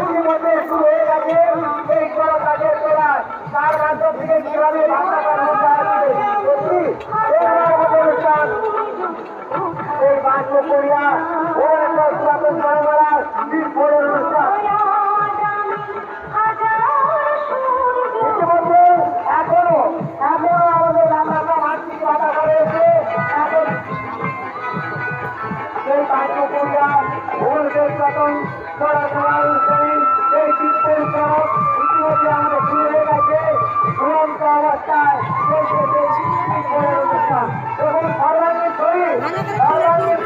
ইতিমধ্যে শুরু হয়ে গেছে এই বড় কাজের তোলায় তার মাধ্যম থেকে কিভাবে ভাষা অনুষ্ঠান এই বাক্য করিয়া পুরাতন পরম্পরার অনুষ্ঠান ইতিমধ্যে এখনো আমাদের রান্নাটা মাঠ থেকে বাধা করে এসে এখন সেই বাক্য করিয়া ভুবনেশ্বর পুরাতন অনুষ্ঠানে এই কীর্তন সড়ক ইতিমধ্যে আমাদের শুরু হয়ে গেছে ঝুলন্ত অবস্থায় অনুষ্ঠান এবং সর্বাঙ্গীন